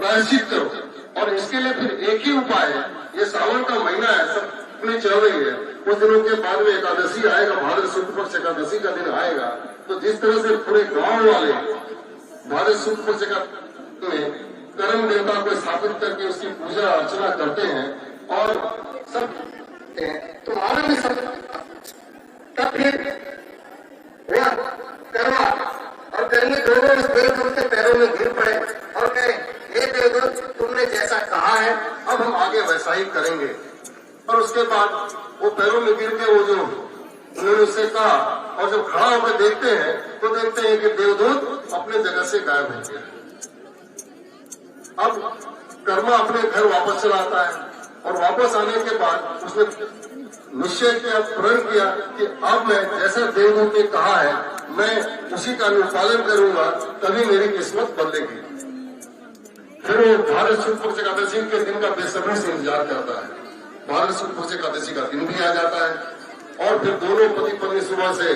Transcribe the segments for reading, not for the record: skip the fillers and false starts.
प्रायश्चित करो। और इसके लिए फिर एक ही उपाय है, ये सावन का महीना है, सब अपनी चल रही है, कुछ दिनों के बाद में एकादशी आएगा, भाद्र शुक्ल पक्ष एकादशी का दिन आएगा। तो जिस तरह से पूरे गांव वाले भाद्र शुक्ल पक्ष में कर्म देवता को स्थापित करके उसकी पूजा अर्चना करते हैं और सब तो मालूम है सब, तब फिर वह करवा और करेंगे दोनों उस देवदूत के पैरों में गिर पड़े और कहे, हे देवदूत, तुमने जैसा कहा है अब हम आगे वैसा ही करेंगे। और उसके बाद वो पैरों में गिर के वो जो उन्होंने उससे कहा और जब खड़ा होकर देखते हैं तो देखते हैं कि देवदूत अपने जगह से गायब हो गया। अब कर्मा अपने घर वापस चला आता है और वापस आने के बाद उसने निश्चय किया, प्रण किया कि अब मैं जैसा देवदूत ने कहा है मैं उसी का अनुपालन करूंगा, तभी मेरी किस्मत बदलेगी। फिर वो भाद्र शुक्ल पक्ष एकादशी के दिन का बेसब्री से इंतजार करता है। भाद्र शुक्ल पक्ष एकादशी का दिन भी आ जाता है और फिर दोनों पति पत्नी सुबह से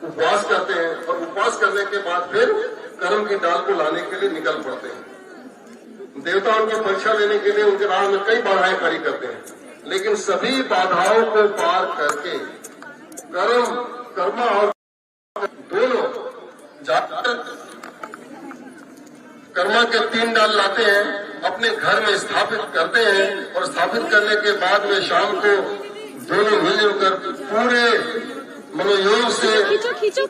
उपवास करते हैं और उपवास करने के बाद फिर कर्म की डाल को लाने के लिए निकल पड़ते हैं। देवता उनकी परीक्षा लेने के लिए उनके राह में कई बाधाएं खड़ी करते हैं, लेकिन सभी बाधाओं को पार करके कर्मा और दोनों जाकर कर्मा के 3 डाल लाते हैं, अपने घर में स्थापित करते हैं और स्थापित करने के बाद में शाम को दोनों मिलजुल कर पूरे मनोयोग से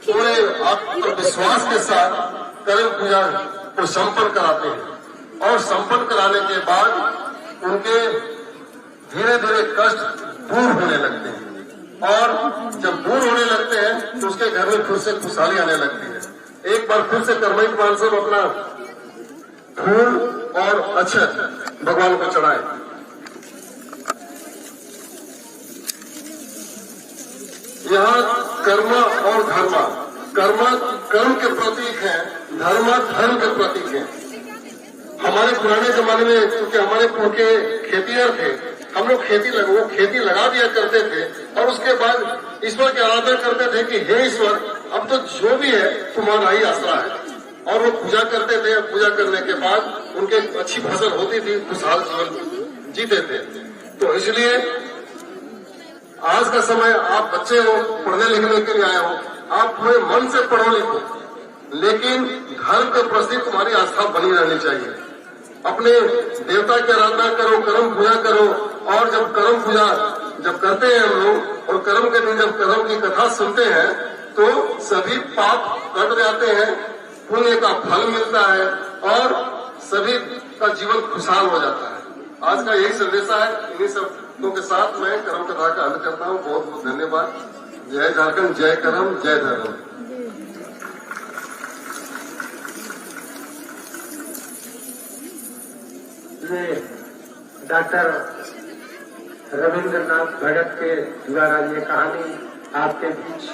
पूरे आत्मविश्वास के साथ कर्म पूजा को संपन्न कराते हैं। और संपन्न कराने के बाद उनके धीरे धीरे कष्ट दूर होने लगते हैं और जब दूर होने लगते हैं तो उसके घर में फिर से खुशहाली आने लगती है। एक बार फिर से कर्मठ मानसम अपना फूल और अक्षत भगवान को चढ़ाए। यहाँ कर्म और धर्म कर्म के प्रतीक है, धर्म धर्म के प्रतीक है। हमारे पुराने जमाने में क्योंकि हमारे पुरखे खेतीहर थे, हम लोग खेती लगा दिया करते थे और उसके बाद ईश्वर की आराधना करते थे कि हे ईश्वर, अब तो जो भी है तुम्हारा ही आसरा है। और वो पूजा करते थे। पूजा करने के बाद उनके अच्छी फसल होती थी, खुशहाल जीवन जीते थे। तो इसलिए आज का समय आप बच्चे हो, पढ़ने लिखने के लिए आए हो, आप पूरे मन से पढ़ो लिखो, लेकिन धर्म के प्रति तुम्हारी आस्था बनी रहनी चाहिए। अपने देवता की आराधना करो, कर्म पूजा करो। और जब कर्म पूजा जब करते हैं हम लोग और कर्म के दिन जब कर्म की कथा सुनते हैं तो सभी पाप कट जाते हैं, पुण्य का फल मिलता है और सभी का जीवन खुशहाल हो जाता है। आज का यही संदेश है। इन्हीं शब्दों के साथ मैं कर्म कथा का अंत करता हूँ। बहुत बहुत धन्यवाद। जय झारखंड, जय कर्म, जय धर्म। डॉक्टर रविंद्रनाथ भगत के द्वारा ये कहानी आपके बीच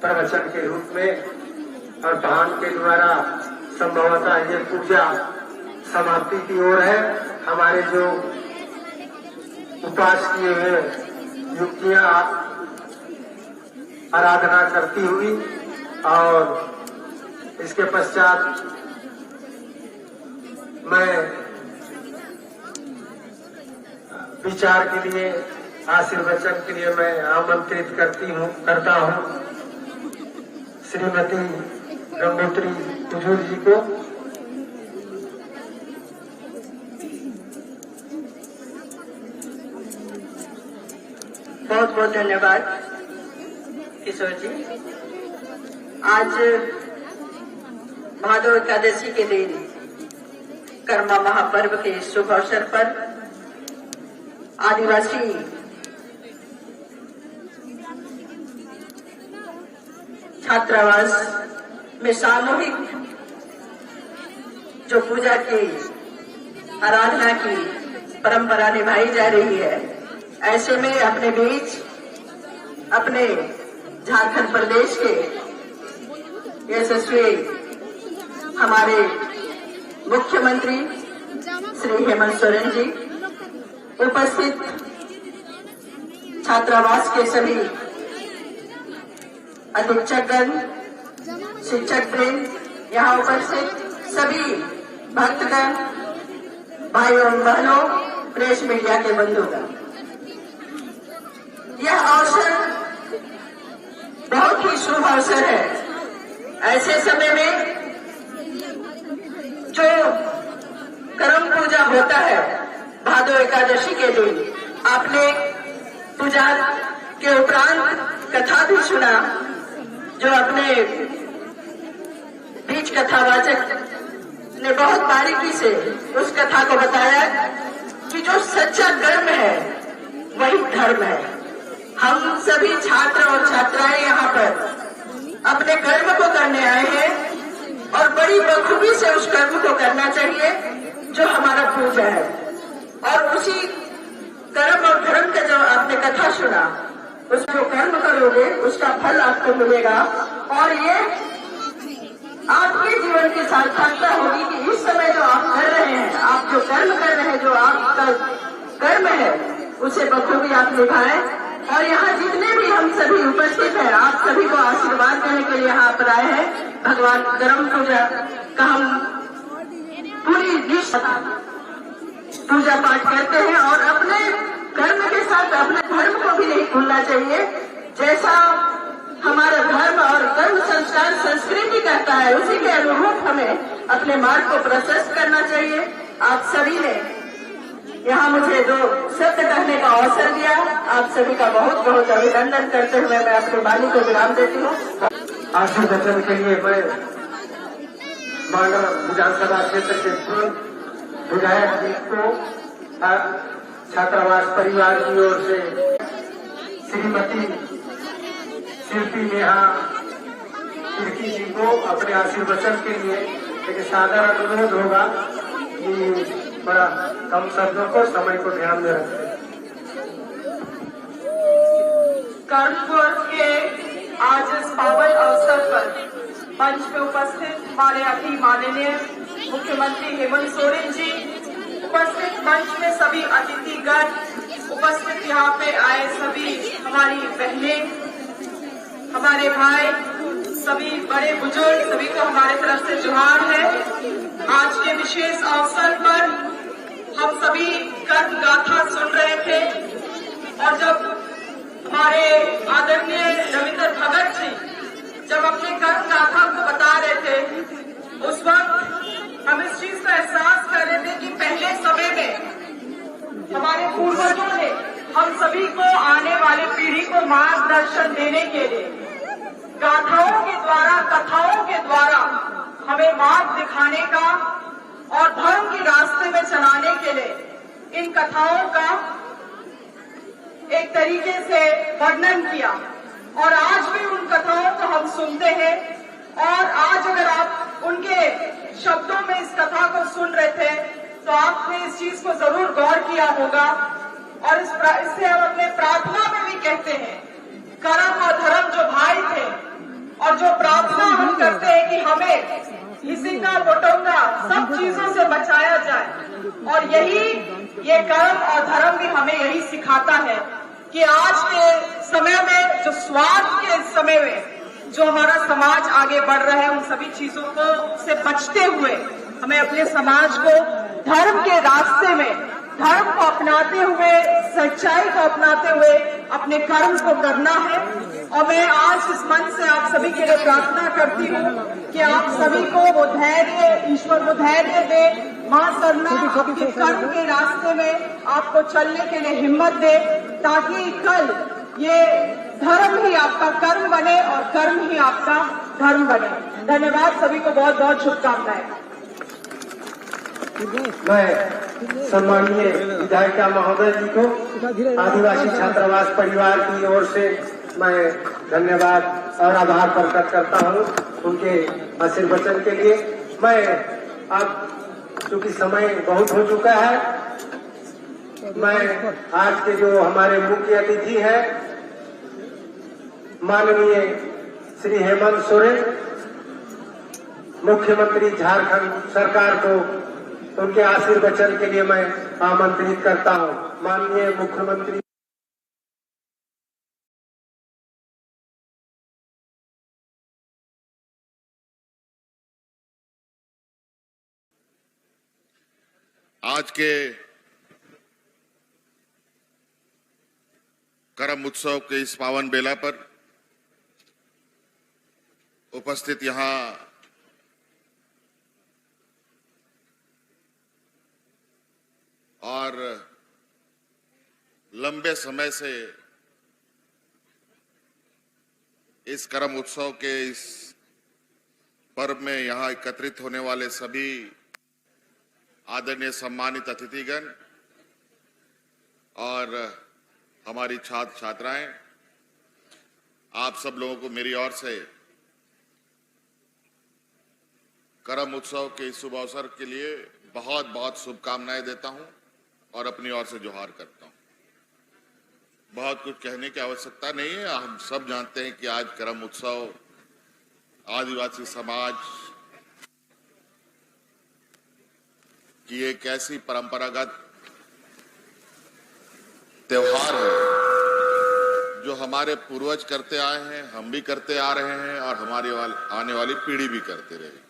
प्रवचन के रूप में और बहन के द्वारा संभवतः ये पूजा समाप्ति की ओर है। हमारे जो उपवास किए हुए युक्तियां आराधना करती हुई और इसके पश्चात मैं विचार के लिए आशीर्वचन के लिए मैं आमंत्रित करता हूँ श्रीमती गंगोत्री हुजूर जी को। बहुत बहुत धन्यवाद किशोर जी। आज भादो एकादशी के दिन कर्मा महापर्व के शुभ अवसर पर आदिवासी छात्रावास में सामूहिक जो पूजा की आराधना की परंपरा निभाई जा रही है, ऐसे में अपने बीच अपने झारखंड प्रदेश के यशस्वी हमारे मुख्यमंत्री श्री हेमंत सोरेन जी, उपस्थित छात्रावास के सभी अधीक्षकगण, शिक्षक वृंद, यहाँ उपस्थित सभी भक्तगण, भाइयों और बहनों, प्रेस मीडिया के बंधुगण, यह अवसर बहुत ही शुभ अवसर है। ऐसे समय में जो करम पूजा होता है भादो एकादशी के दिन, आपने पूजा के उपरांत कथा भी सुना, जो अपने बीच कथावाचक ने बहुत बारीकी से उस कथा को बताया कि जो सच्चा कर्म है वही धर्म है। हम सभी छात्र और छात्राएं यहाँ पर अपने कर्म को करने आए हैं और बड़ी बखूबी से उस कर्म को करना चाहिए जो हमारा पूजा है। और उसी कर्म और धर्म का जो आपने कथा सुना, उसको कर्म करोगे उसका फल आपको मिलेगा और ये आपके जीवन की सार्थकता होगी कि इस समय जो आप कर रहे हैं, आप जो कर्म कर रहे हैं, जो आपका कर्म है, उसे बखूबी आप निभाएं। और यहाँ जितने भी हम सभी उपस्थित हैं, आप सभी को आशीर्वाद देने के लिए यहाँ पर आए हैं। भगवान करम पूजा का हम पूरी पूजा पाठ करते हैं और अपने कर्म के साथ अपने धर्म को भी नहीं भूलना चाहिए। जैसा हमारा धर्म और कर्म संस्कार संस्कृति करता है, उसी के अनुरूप हमें अपने मार्ग को प्रशस्त करना चाहिए। आप सभी ने यहाँ मुझे दो शब्द कहने का अवसर दिया, आप सभी का बहुत बहुत अभिनंदन करते हुए मैं अपनी वाणी को विराम देती हूँ। आशीर्वचन के लिए मैं मानव विधानसभा क्षेत्र के पूर्व विधायक जी को छात्रावास परिवार की ओर से श्रीमती शिल्पी नेहा तिर्की जी को अपने आशीर्वचन के लिए एक सादर अनुरोध होगा कि बड़ा कम शब्दों को, समय को ध्यान में रखें। कर्म पर्व के आज इस पावन अवसर पर मंच में उपस्थित हमारे अति माननीय मुख्यमंत्री हेमंत सोरेन जी, उपस्थित मंच में सभी अतिथिगण, उपस्थित यहाँ पे आए सभी हमारी बहनें, हमारे भाई, सभी बड़े बुजुर्ग, सभी को हमारे तरफ से जोहार है। आज के विशेष अवसर पर हम सभी कर्म गाथा सुन रहे थे और जब हमारे आदरणीय रविंद्र भगत जी जब अपने कर्म गाथा को बता रहे थे, उस वक्त हम इस चीज का एहसास कर रहे थे कि पहले समय में हमारे पूर्वजों ने हम सभी को, आने वाली पीढ़ी को मार्गदर्शन देने के लिए गाथाओं के द्वारा, कथाओं के द्वारा हमें मार्ग दिखाने का और धर्म के रास्ते में चलाने के लिए इन कथाओं का एक तरीके से वर्णन किया। और आज भी उन कथाओं को हम सुनते हैं और आज अगर आप उनके शब्दों में इस कथा को सुन रहे थे तो आपने इस चीज को जरूर गौर किया होगा। और इससे हम अपने प्रार्थना में भी कहते हैं, कर्म और धर्म जो भाई थे, और जो प्रार्थना हम करते हैं कि हमें हिसिका पोटोंगा सब चीजों से बचाया जाए। और यही ये कर्म और धर्म भी हमें यही सिखाता है कि आज के समय में, जो स्वार्थ के समय में जो हमारा समाज आगे बढ़ रहा है, उन सभी चीजों को से बचते हुए हमें अपने समाज को धर्म के रास्ते में, धर्म को अपनाते हुए, सच्चाई को अपनाते हुए अपने कर्म को करना है। और मैं आज इस मंच से आप सभी के लिए प्रार्थना करती हूँ कि आप सभी को वो धैर्य, ईश्वर को धैर्य दे, मां सरना आपके कर्म के रास्ते में आपको चलने के लिए हिम्मत दे, ताकि कल ये धर्म ही आपका कर्म बने और कर्म ही आपका धर्म बने। धन्यवाद, सभी को बहुत बहुत शुभकामनाएं। मैं सम्मानीय विधायिका महोदय जी को आदिवासी छात्रावास परिवार की ओर से मैं धन्यवाद और आभार प्रकट करता हूँ उनके आशीर्वचन के लिए। मैं अब चूंकि समय बहुत हो चुका है, मैं आज के जो हमारे मुख्य अतिथि हैं माननीय श्री हेमंत सोरेन, मुख्यमंत्री झारखंड सरकार को उनके आशीर्वचन के लिए मैं आमंत्रित करता हूं। माननीय मुख्यमंत्री आज के करम उत्सव के इस पावन बेला पर उपस्थित यहां और लंबे समय से इस करम उत्सव के इस पर्व में यहां एकत्रित होने वाले सभी आदरणीय सम्मानित अतिथिगण और हमारी छात्र छात्राएं, आप सब लोगों को मेरी ओर से करम उत्सव के इस शुभ अवसर के लिए बहुत बहुत शुभकामनाएं देता हूं और अपनी ओर से जोहार करता हूं। बहुत कुछ कहने की आवश्यकता नहीं है, हम सब जानते हैं कि आज करम उत्सव आदिवासी समाज की एक ऐसी परंपरागत त्योहार है जो हमारे पूर्वज करते आए हैं, हम भी करते आ रहे हैं और हमारी आने वाली पीढ़ी भी करते रहेगी।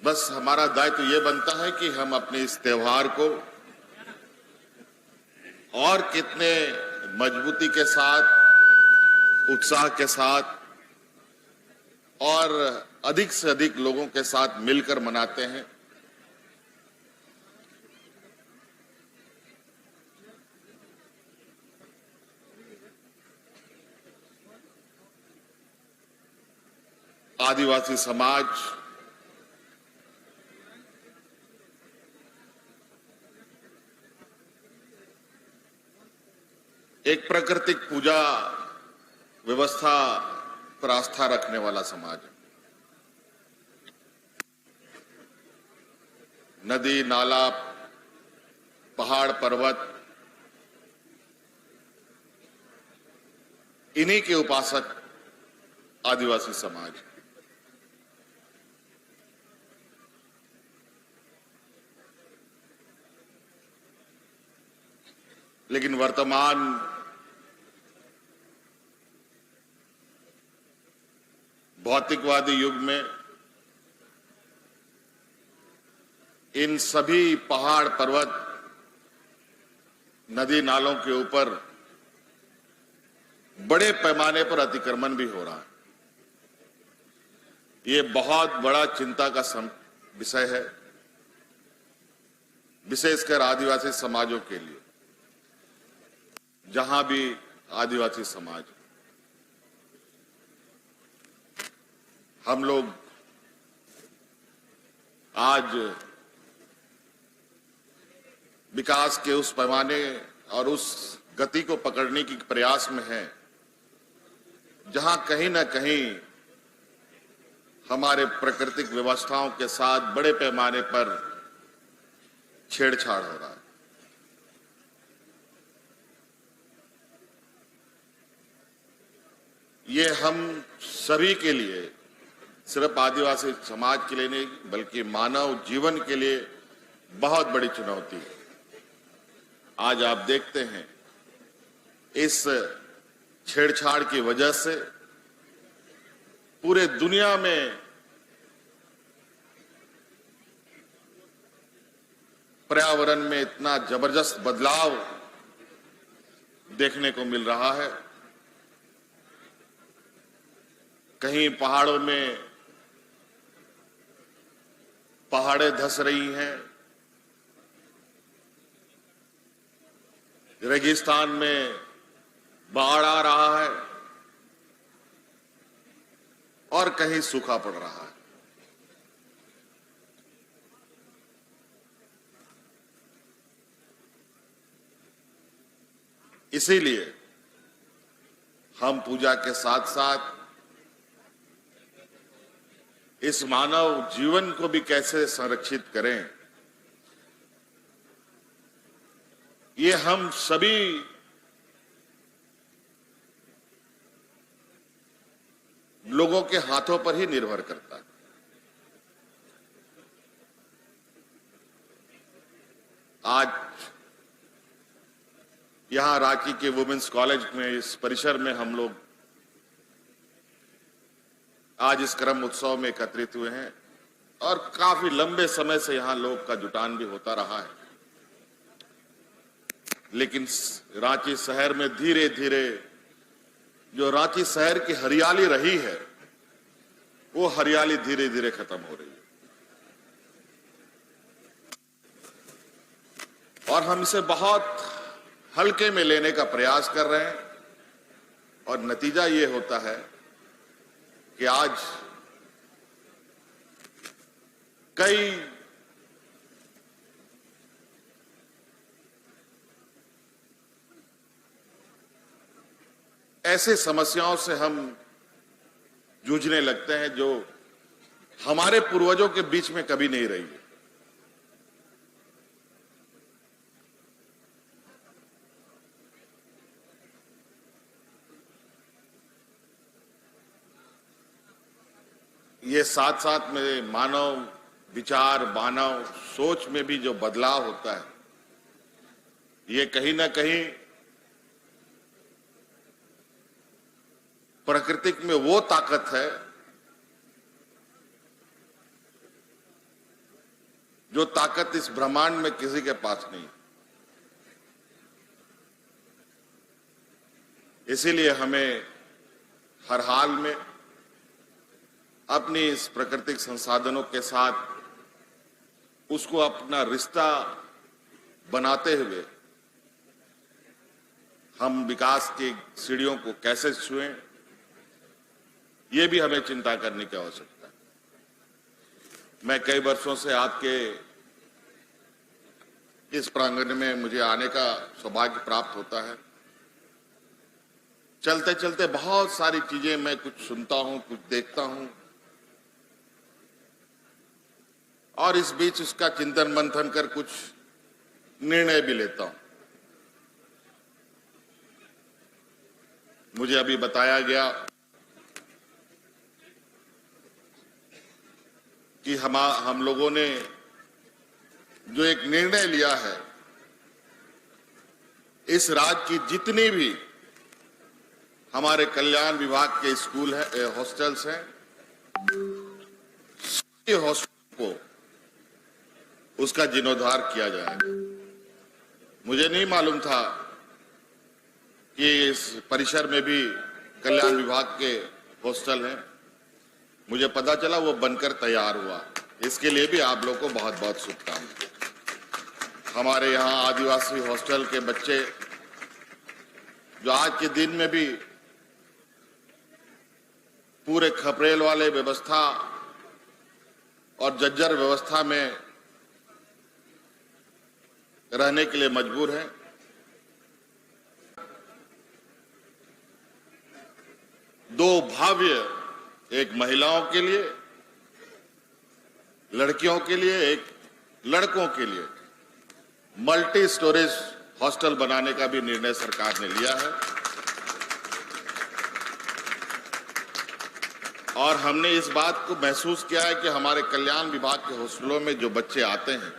बस हमारा दायित्व ये बनता है कि हम अपने इस त्योहार को और कितने मजबूती के साथ, उत्साह के साथ और अधिक से अधिक लोगों के साथ मिलकर मनाते हैं। आदिवासी समाज एक प्राकृतिक पूजा व्यवस्था पर आस्था रखने वाला समाज है। नदी, नाला, पहाड़, पर्वत इन्हीं के उपासक आदिवासी समाज। लेकिन वर्तमान भौतिकवादी युग में इन सभी पहाड़, पर्वत, नदी, नालों के ऊपर बड़े पैमाने पर अतिक्रमण भी हो रहा है। ये बहुत बड़ा चिंता का विषय है, विशेषकर आदिवासी समाजों के लिए। जहां भी आदिवासी समाज, हम लोग आज विकास के उस पैमाने और उस गति को पकड़ने की प्रयास में हैं जहां कहीं ना कहीं हमारे प्राकृतिक व्यवस्थाओं के साथ बड़े पैमाने पर छेड़छाड़ हो रहा है। ये हम सभी के लिए, सिर्फ आदिवासी समाज के लिए नहीं बल्कि मानव जीवन के लिए बहुत बड़ी चुनौती है। आज आप देखते हैं इस छेड़छाड़ की वजह से पूरे दुनिया में पर्यावरण में इतना जबरदस्त बदलाव देखने को मिल रहा है। कहीं पहाड़ों में पहाड़ें धंस रही हैं, रेगिस्तान में बाढ़ आ रहा है और कहीं सूखा पड़ रहा है। इसीलिए हम पूजा के साथ साथ इस मानव जीवन को भी कैसे संरक्षित करें, ये हम सभी लोगों के हाथों पर ही निर्भर करता है। आज यहां रांची के वुमेन्स कॉलेज में, इस परिसर में हम लोग आज इस कर्म उत्सव में एकत्रित हुए हैं और काफी लंबे समय से यहां लोग का जुटान भी होता रहा है। लेकिन रांची शहर में धीरे धीरे जो रांची शहर की हरियाली रही है, वो हरियाली धीरे धीरे खत्म हो रही है और हम इसे बहुत हल्के में लेने का प्रयास कर रहे हैं और नतीजा ये होता है कि आज कई ऐसे समस्याओं से हम जूझने लगते हैं जो हमारे पूर्वजों के बीच में कभी नहीं रही है। ये साथ साथ में मानव विचार, मानव सोच में भी जो बदलाव होता है, ये कहीं ना कहीं प्राकृतिक में वो ताकत है जो ताकत इस ब्रह्मांड में किसी के पास नहीं। इसीलिए हमें हर हाल में अपनी इस प्राकृतिक संसाधनों के साथ उसको अपना रिश्ता बनाते हुए हम विकास की सीढ़ियों को कैसे छुएं, ये भी हमें चिंता करने की आवश्यकता है। मैं कई वर्षों से आपके इस प्रांगण में मुझे आने का सौभाग्य प्राप्त होता है। चलते चलते बहुत सारी चीजें मैं कुछ सुनता हूं, कुछ देखता हूं और इस बीच उसका चिंतन मंथन कर कुछ निर्णय भी लेता हूं। मुझे अभी बताया गया कि हम लोगों ने जो एक निर्णय लिया है, इस राज्य की जितनी भी हमारे कल्याण विभाग के स्कूल है, हॉस्टल्स हैं, ये हॉस्टल को उसका जीर्णोद्धार किया जाएगा। मुझे नहीं मालूम था कि इस परिसर में भी कल्याण विभाग के हॉस्टल हैं। मुझे पता चला वो बनकर तैयार हुआ। इसके लिए भी आप लोगों को बहुत बहुत शुभकामनाएं। हमारे यहाँ आदिवासी हॉस्टल के बच्चे जो आज के दिन में भी पूरे खपरेल वाले व्यवस्था और जज्जर व्यवस्था में रहने के लिए मजबूर है, दो भव्य, एक महिलाओं के लिए, लड़कियों के लिए, एक लड़कों के लिए मल्टी स्टोरेज हॉस्टल बनाने का भी निर्णय सरकार ने लिया है। और हमने इस बात को महसूस किया है कि हमारे कल्याण विभाग के हॉस्टलों में जो बच्चे आते हैं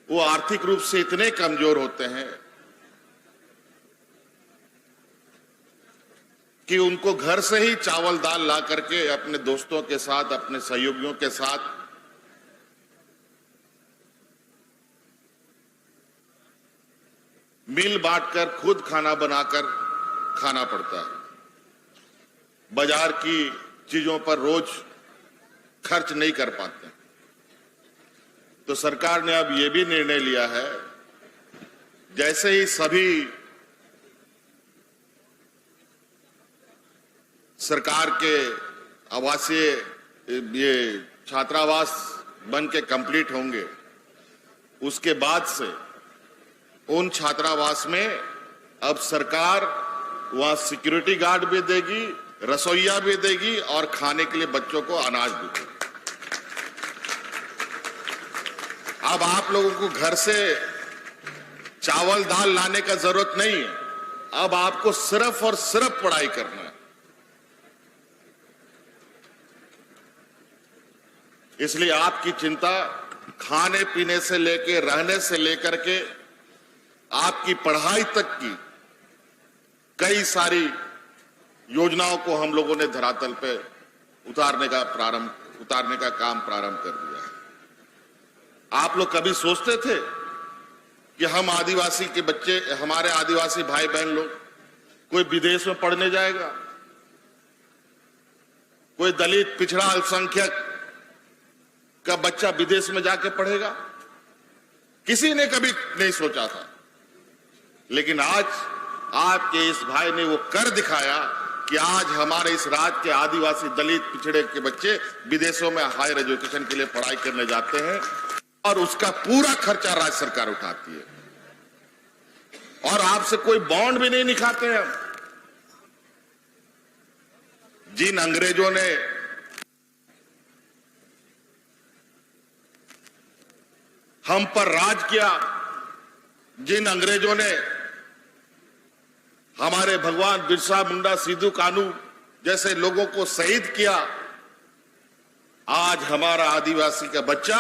वो आर्थिक रूप से इतने कमजोर होते हैं कि उनको घर से ही चावल दाल ला करके अपने दोस्तों के साथ, अपने सहयोगियों के साथ मिल बांटकर खुद खाना बनाकर खाना पड़ता है। बाजार की चीजों पर रोज खर्च नहीं कर पाते। तो सरकार ने अब यह भी निर्णय लिया है, जैसे ही सभी सरकार के आवासीय ये छात्रावास बन के कंप्लीट होंगे, उसके बाद से उन छात्रावास में अब सरकार वहां सिक्योरिटी गार्ड भी देगी, रसोइया भी देगी और खाने के लिए बच्चों को अनाज भी देगी। अब आप लोगों को घर से चावल दाल लाने का जरूरत नहीं है। अब आपको सिर्फ और सिर्फ पढ़ाई करना है। इसलिए आपकी चिंता खाने पीने से लेके, रहने से लेकर के आपकी पढ़ाई तक की कई सारी योजनाओं को हम लोगों ने धरातल पे उतारने का काम प्रारंभ कर दिया है। आप लोग कभी सोचते थे कि हम आदिवासी के बच्चे, हमारे आदिवासी भाई बहन लोग कोई विदेश में पढ़ने जाएगा, कोई दलित पिछड़ा अल्पसंख्यक का बच्चा विदेश में जाके पढ़ेगा? किसी ने कभी नहीं सोचा था। लेकिन आज आपके इस भाई ने वो कर दिखाया कि आज हमारे इस राज्य के आदिवासी दलित पिछड़े के बच्चे विदेशों में हायर एजुकेशन के लिए पढ़ाई करने जाते हैं और उसका पूरा खर्चा राज्य सरकार उठाती है और आपसे कोई बॉन्ड भी नहीं निकालते हैं। जिन अंग्रेजों ने हम पर राज किया, जिन अंग्रेजों ने हमारे भगवान बिरसा मुंडा, सिद्धू कानू जैसे लोगों को शहीद किया, आज हमारा आदिवासी का बच्चा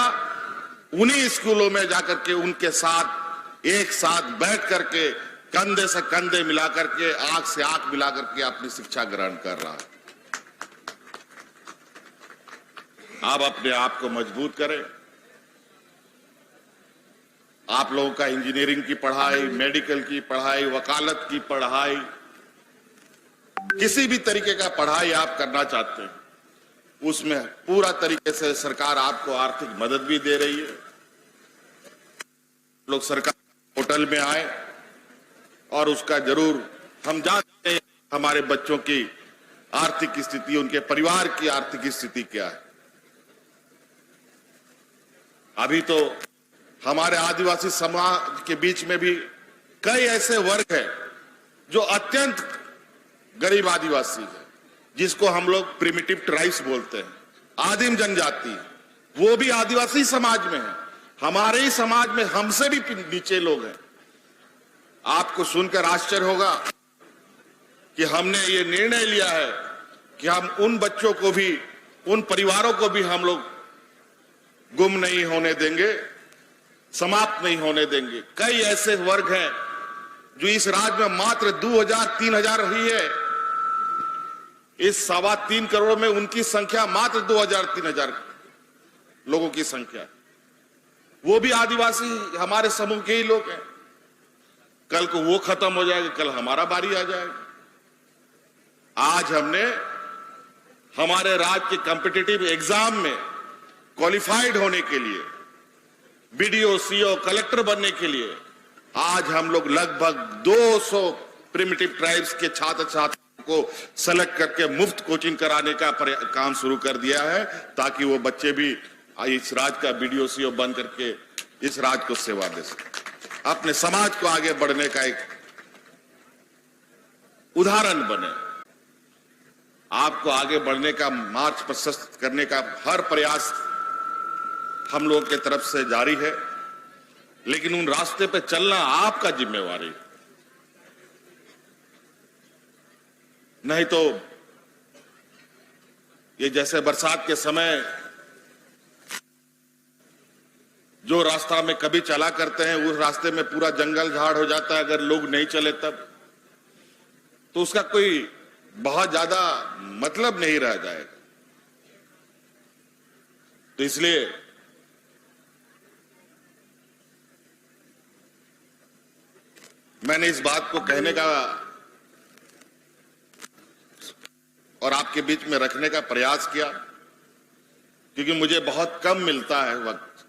उन्हीं स्कूलों में जाकर के उनके साथ एक साथ बैठ करके कंधे से कंधे मिला करके आंख से आंख मिला करके अपनी शिक्षा ग्रहण कर रहा है। आप अपने आप को मजबूत करें। आप लोगों का इंजीनियरिंग की पढ़ाई, मेडिकल की पढ़ाई, वकालत की पढ़ाई, किसी भी तरीके का पढ़ाई आप करना चाहते हैं, उसमें पूरा तरीके से सरकार आपको आर्थिक मदद भी दे रही है। लोग सरकार पोर्टल में आए और उसका जरूर हम जानते हैं हमारे बच्चों की आर्थिक स्थिति, उनके परिवार की आर्थिक स्थिति क्या है। अभी तो हमारे आदिवासी समाज के बीच में भी कई ऐसे वर्ग हैं जो अत्यंत गरीब आदिवासी है, जिसको हम लोग प्रिमिटिव ट्राइब्स बोलते हैं, आदिम जनजाति, वो भी आदिवासी समाज में है। हमारे ही समाज में हमसे भी नीचे लोग हैं। आपको सुनकर आश्चर्य होगा कि हमने ये निर्णय लिया है कि हम उन बच्चों को भी, उन परिवारों को भी हम लोग गुम नहीं होने देंगे, समाप्त नहीं होने देंगे। कई ऐसे वर्ग हैं जो इस राज्य में मात्र 2000-3000 रही है, इस 3.25 करोड़ में उनकी संख्या मात्र 2000-3000 लोगों की संख्या, वो भी आदिवासी हमारे समूह के ही लोग हैं। कल को वो खत्म हो जाएगा, कल हमारा बारी आ जाएगा। आज हमने हमारे राज्य के कॉम्पिटिटिव एग्जाम में क्वालिफाइड होने के लिए, बीडीओ, सीओ, कलेक्टर बनने के लिए आज हम लोग लगभग 200 प्रिमिटिव ट्राइब्स के छात्र छात्राओं को सेलेक्ट करके मुफ्त कोचिंग कराने का काम शुरू कर दिया है, ताकि वो बच्चे भी इस राज्य का बीडीओ, सीओ बन करके इस राज्य को सेवा दे सके, अपने समाज को आगे बढ़ने का एक उदाहरण बने। आपको आगे बढ़ने का मार्ग प्रशस्त करने का हर प्रयास हम लोगों की तरफ से जारी है, लेकिन उन रास्ते पे चलना आपका जिम्मेवारी है। नहीं तो ये जैसे बरसात के समय जो रास्ता में कभी चला करते हैं, उस रास्ते में पूरा जंगल झाड़ हो जाता है। अगर लोग नहीं चले तब तो उसका कोई बहुत ज्यादा मतलब नहीं रह जाएगा। तो इसलिए मैंने इस बात को कहने का और आपके बीच में रखने का प्रयास किया, क्योंकि मुझे बहुत कम मिलता है वक्त,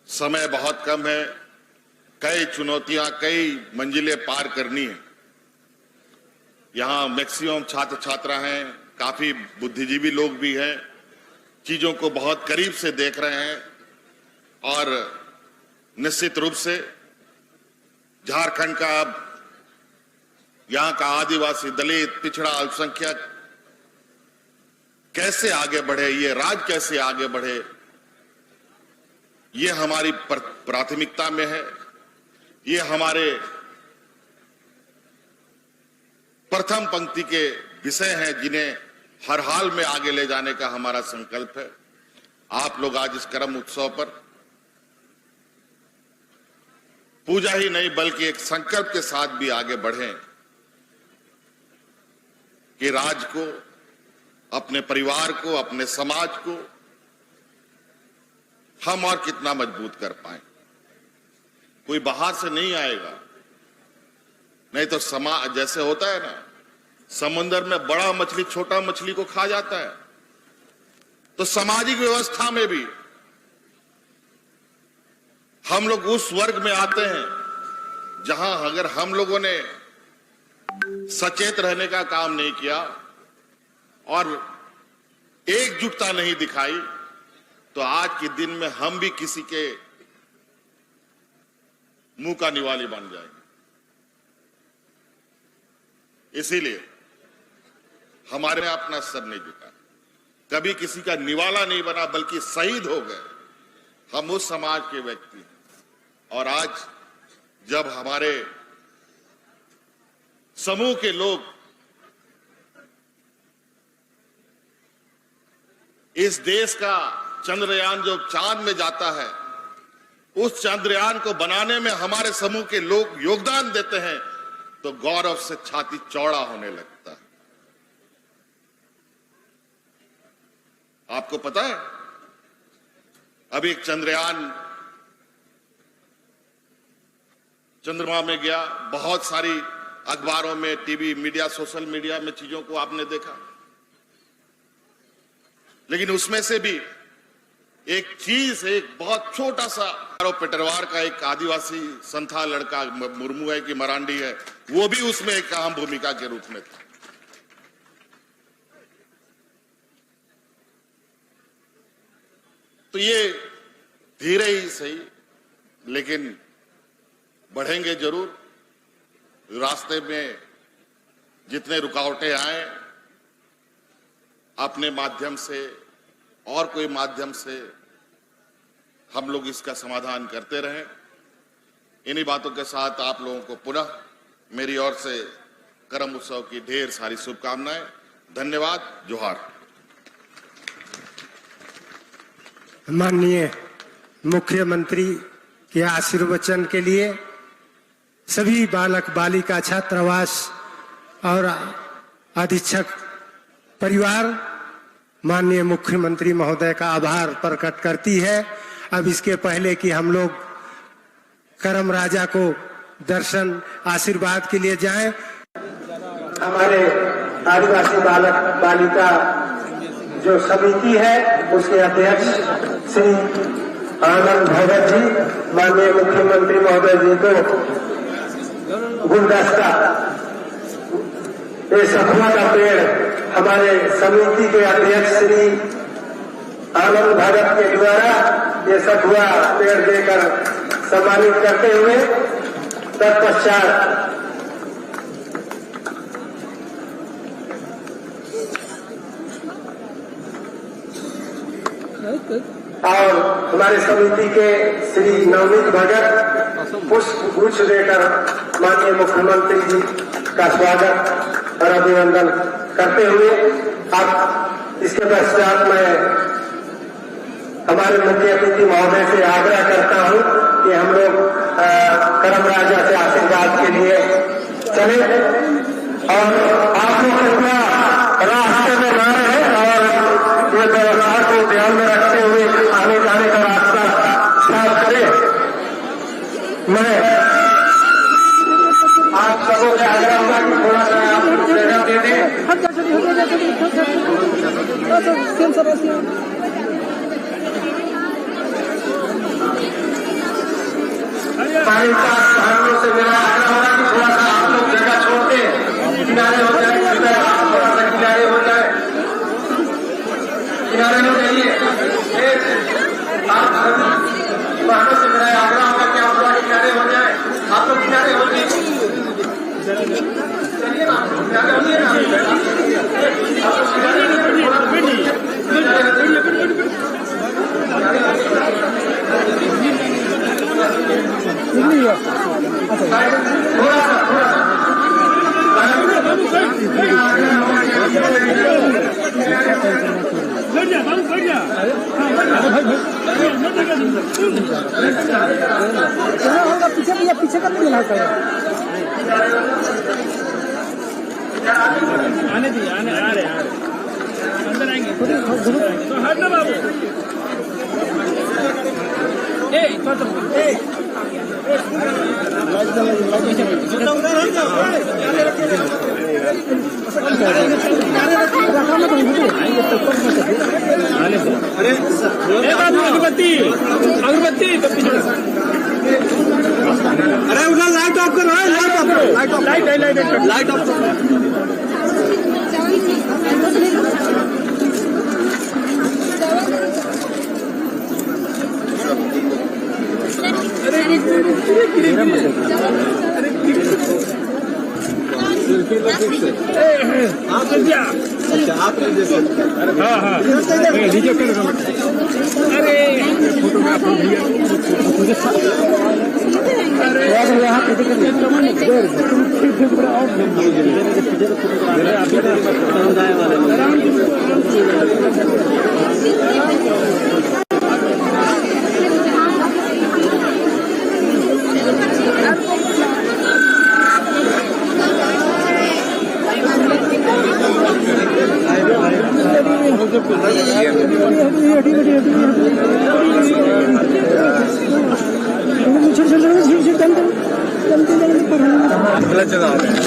समय बहुत कम है, कई चुनौतियां, कई मंजिलें पार करनी है। यहां मैक्सिमम छात्र छात्रा हैं, काफी बुद्धिजीवी लोग भी हैं, चीजों को बहुत करीब से देख रहे हैं और निश्चित रूप से झारखंड का, यहां का आदिवासी, दलित, पिछड़ा, अल्पसंख्यक कैसे आगे बढ़े, ये राज्य कैसे आगे बढ़े, ये हमारी प्राथमिकता में है। ये हमारे प्रथम पंक्ति के विषय हैं जिन्हें हर हाल में आगे ले जाने का हमारा संकल्प है। आप लोग आज इस कर्म उत्सव पर पूजा ही नहीं बल्कि एक संकल्प के साथ भी आगे बढ़ें कि राज्य को, अपने परिवार को, अपने समाज को हम और कितना मजबूत कर पाए। कोई बाहर से नहीं आएगा, नहीं तो समाज जैसे होता है ना, समुद्र में बड़ा मछली छोटा मछली को खा जाता है, तो सामाजिक व्यवस्था में भी हम लोग उस वर्ग में आते हैं जहां अगर हम लोगों ने सचेत रहने का काम नहीं किया और एकजुटता नहीं दिखाई तो आज के दिन में हम भी किसी के मुंह का निवाली बन जाएंगे। इसीलिए हमारे अपना सर नहीं झुका, कभी किसी का निवाला नहीं बना, बल्कि शहीद हो गए। हम उस समाज के व्यक्ति हैं और आज जब हमारे समूह के लोग इस देश का चंद्रयान जो चांद में जाता है, उस चंद्रयान को बनाने में हमारे समूह के लोग योगदान देते हैं तो गौरव से छाती चौड़ा होने लगता है। आपको पता है, अभी एक चंद्रयान चंद्रमा में गया, बहुत सारी अखबारों में, टीवी, मीडिया, सोशल मीडिया में चीजों को आपने देखा, लेकिन उसमें से भी एक चीज, एक बहुत छोटा सा पेटरवार का एक आदिवासी संथाल लड़का, मुर्मू है कि मरांडी है, वो भी उसमें एक अहम भूमिका के रूप में था। तो ये धीरे ही सही लेकिन बढ़ेंगे जरूर। रास्ते में जितने रुकावटें आए, अपने माध्यम से और कोई माध्यम से हम लोग इसका समाधान करते रहें। इन्हीं बातों के साथ आप लोगों को पुनः मेरी ओर से करम उत्सव की ढेर सारी शुभकामनाएं। धन्यवाद। जोहार। माननीय मुख्यमंत्री के आशीर्वचन के लिए सभी बालक बालिका छात्रावास और अधीक्षक परिवार माननीय मुख्यमंत्री महोदय का आभार प्रकट करती है। अब इसके पहले कि हम लोग करम राजा को दर्शन आशीर्वाद के लिए जाएं, हमारे आदिवासी बालक बालिका जो समिति है उसके अध्यक्ष श्री आनंद भगत जी माननीय मुख्यमंत्री महोदय जी को गुलदस्ता, ये सखुआ का पेड़ हमारे समिति के अध्यक्ष श्री आनंद भगत के द्वारा ये सखुआ पेड़ देकर सम्मानित करते हुए तत्पश्चात और हमारे समिति के श्री नवनीत भगत पुष्प गुच्छ देकर माननीय मुख्यमंत्री जी का स्वागत और अभिनंदन करते हुए अब इसके पश्चात मैं हमारे मुख्य अतिथि महोदय से आग्रह करता हूं कि हम लोग करम राजा से आशीर्वाद के लिए चले और आप लोग कृपया रास्ते में न रहे और ये व्यवस्था को ध्यान में रखते हुए आने जाने का रास्ता साफ करें। मैं आप सबों से आग्रह होगा कि थोड़ा सा आप जगह दे दें। भाइयों से मेरा आग्रह होगा कि थोड़ा सा आप लोग जगह छोड़ दें, किनारे हो जाए, आप थोड़ा सा किनारे हो जाए, किनारे हो जाइए। आप वाहनों से मेरा आग्रह होगा कि आप थोड़ा किनारे हो जाए, आप लोग किनारे हो जाइए, चलिए ना, किनारे हो जाइए ना, आप लोग किनारे पीछे कर आने दीजिए, आने आ रहे अंदर आएंगे तो हट ना बाबू। अगरबत्ती अगरबत्ती अरे उधर लाइट ऑफ करो, लाइट ऑफ करो, लाइट ऑफ लाइट ऑफ करो। आप हाँ हाँ लीजिए कर अरे फोटोग्राफर भैया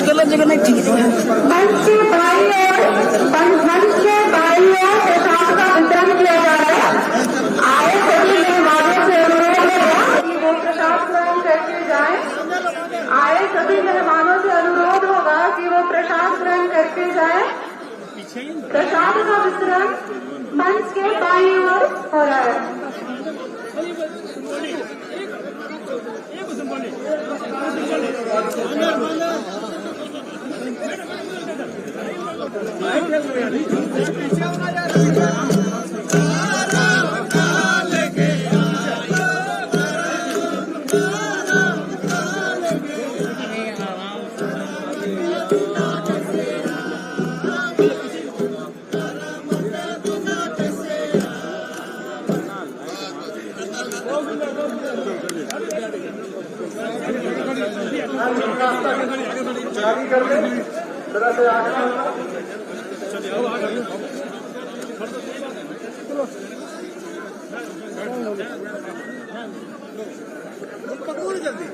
गलत जगह नहीं ठीक है। मंच के बाई और प्रसाद का वितरण किया जा रहा है। आए सभी मेहमानों से अनुरोध होगा कि वो प्रसाद ग्रहण करके जाएं। आए सभी मेहमानों से अनुरोध होगा कि वो प्रसाद ग्रहण करके जाएं। प्रसाद का वितरण मंच के बाई ओर हो रहा है। शादी कर ले जरा से आगे पकड़ो जल्दी।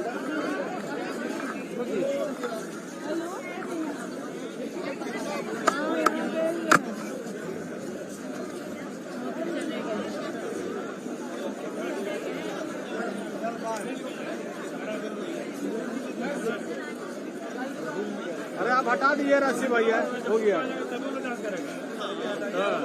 अरे आप हटा दीजिए रस्सी भैया, हो गया। हाँ